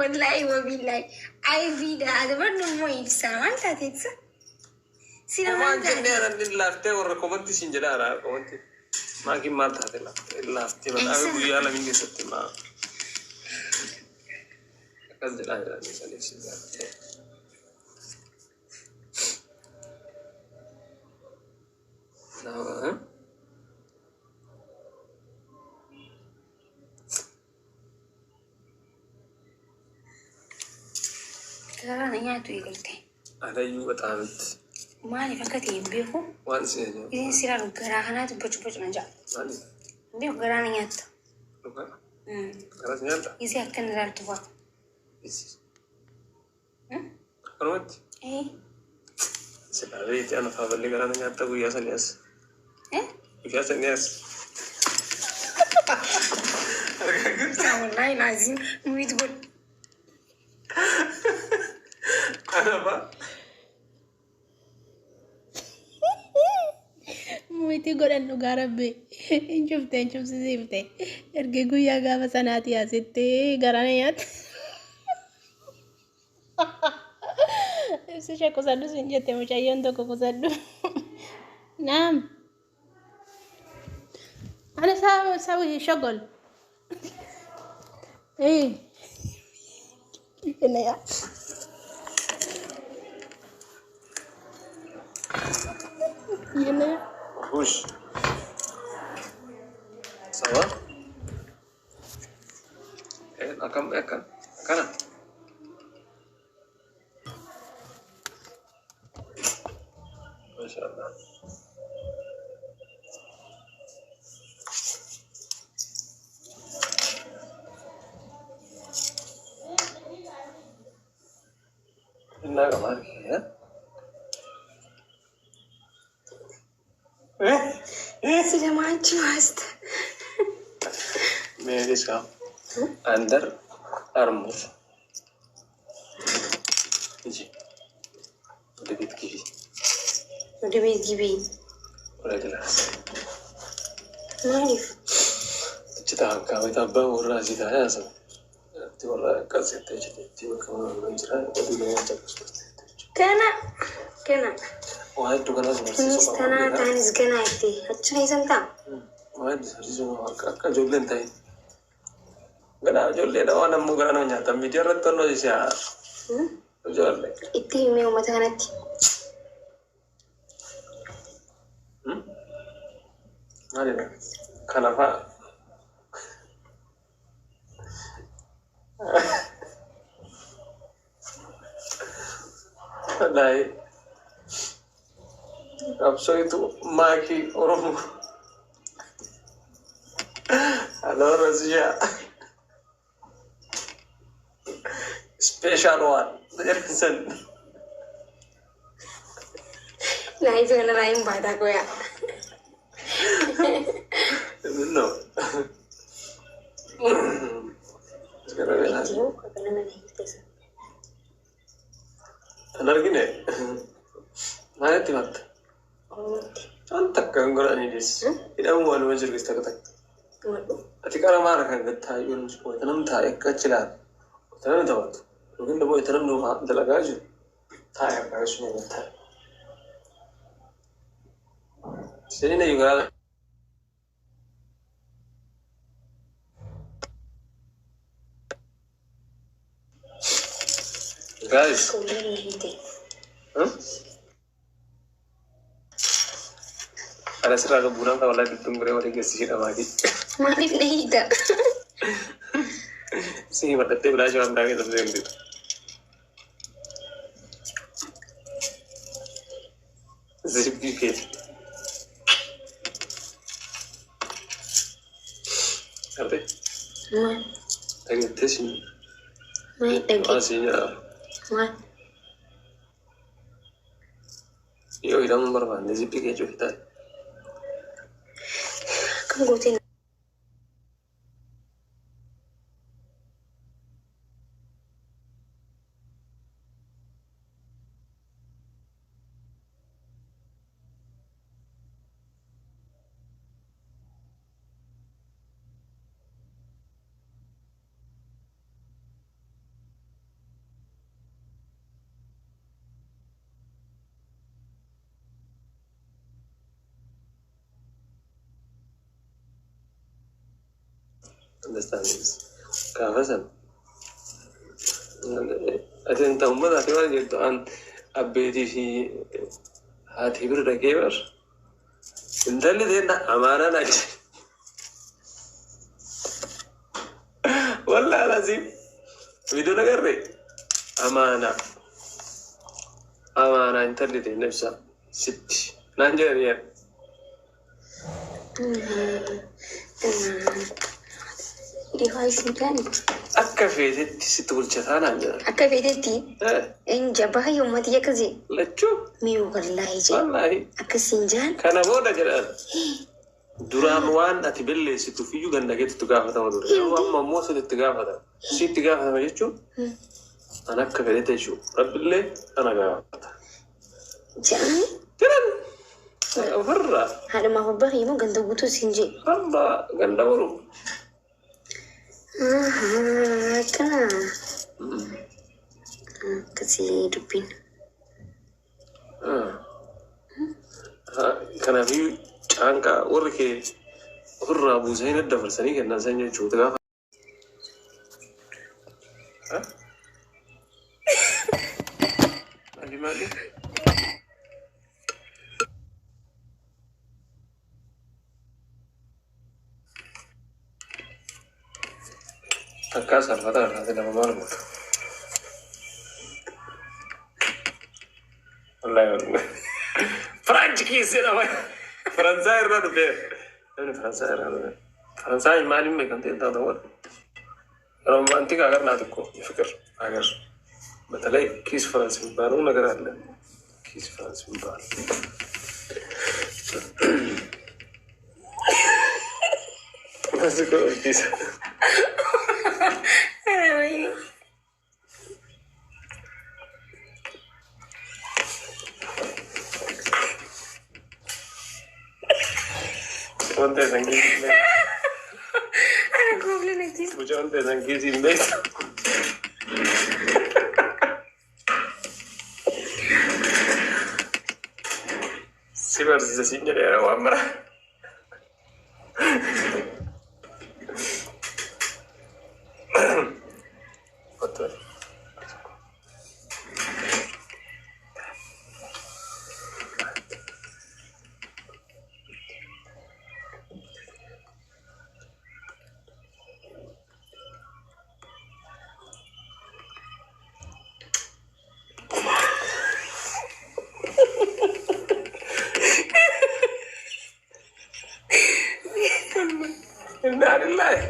والله وبالله أي فيدا هذا برضه مو يفسر ما أنت تنسى سينا ما أنت أنا اللي وركومنتي سنجلا ركومنتي ما كي ما تهدي لا تيمان أبي بيا لا مين يسوي ما كذا لا مثالي سنجلا لا كلام يا توي قلتي أنا يو بتعمد مالي فكرتي بيكو وان سيني إذا سيرا قراءة بوش نجا مالي بيكو قراءة نيات لوكا خلاص نياتا إذا كان رالتوا إيش كروت إيه سبعة أنا فاضل لي قراءة نياتا ويا سنياس إيه ويا سنياس والله لازم مي تقول أنا با مويتي قول انه قاربي شفت سيفتي ارجعوا يا جابا سناتي يا ستي قرانيات سيشا كوسادو سنجتي مشايون دوكو كوسادو نعم انا ساوي شغل ايه هنا يا هنا يا وش سوا أكم كنا ما شاء الله إنها كمان كذا سيدا ما أنتي واست ميريس كام أندر أرمز يجي ودبيت كيفي udah بيجيبين ولا جلاس ما أعرف جدا كاوي تابع ورا جدا يا سب تورا كاسيت تجي تيجي كمان بنجرا ودي ما تجلس كنا واحد تقول لازم كنيس تنا تانيس جنايتي هتشوفي سنتا واحد سرجو كا جولين تاي gana jolle da wana mu gana nyata mi jarrat tono sia jolle itu meu matanati mari kana fa dai abso itu maki oromo allora sia special one listen lain jangan lain pada aku ya no sekarang bela anar gini mana timat antak kan gora ni dis ina mu wani wajir gista ka tak ati kara mara kan gatta yun ko tanam ta ekkachila tanam ta wat لكن لو يتنمنوا عند الأجاج تاعك عشان ينتهي سيرنا يقال guys ada seragam bulan kalau lagi tunggu oleh gesih nama lagi mari tidak sih mata teh belajar ambil itu sendiri zipikit apa lagi tes ini masihnya yo hilang berapa nih zipikit juga kan gue understands كافسا أنت أمة أتوان جد أن أبيتي في هذه بالركيبر أنت اللي دينا أمانة ناجي والله لازم بدون غير أمانة أمانة أنت اللي دينا نفسها ستي نانجريا دي هاي سنتاني أكا فيدتي ستقول شتانا عندنا أكا فيدتي إن جابها يوم تيجي كذي لتشو ميو والله جي والله أكا سنجان كان بودا جلال duraan waan ati balleessitu fiyyuu ganda keetti itti gaafatama ture. Yeroo amma immoo sitti itti gaafatama. Si itti gaafatama jechuun an akka fedhete jechuudha. Rabbillee ana gaafata. Jedhanii? Jiran ofirraa. Haadhumaaf abbaa immoo ganda guutuu siin jee. Amma ganda boru. Akkana. Akkasii dubbiin. Kanaafiyyuu caanqaa warri kee ofirraa buusanii daddabarsanii kennan san jechuudha gaafa. Maali? Takkaa salphata irraati nama maal godha? Wallaahi Firaanchi kiisee nama Faransaay irraa dhufee namni Faransaay irraa dhufee Faransaay maaliin beekamtee taata wal romantik agar naa tokko fikir agar በተለይ ኪስ ፍራንስ የሚባለው ነገር አለ። ኪስ ፍራንስ የሚባለው si barsiisa siin jedheera waan mara. Inna lillahi.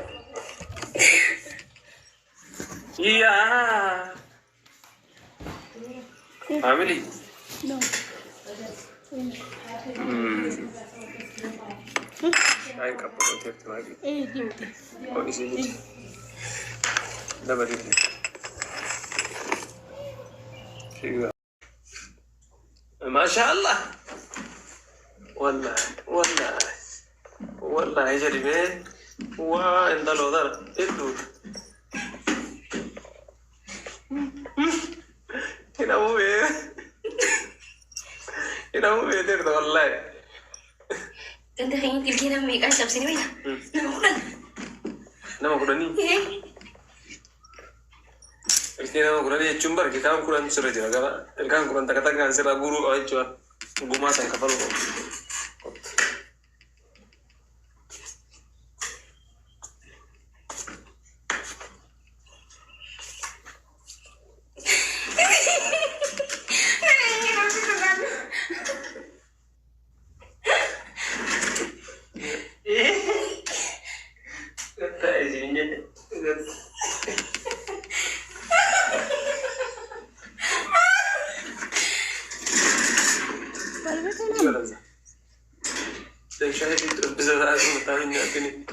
Yeah. Family. No. Ay, kapag ito lagi. Duty. Oh, isi. Dapat itu. Masya Allah. Wallah jadi men. Wah, entah lo dar itu. Ina mu be der wallahi. Tanda hanya kilkina mereka siap sini mana? Nama kurani. Kilkina kurani cumbar kita kurang surat juga kan? Elkan kurang tak katakan sira guru aja. Guma sang kapal. شاهدت بزاد متابعين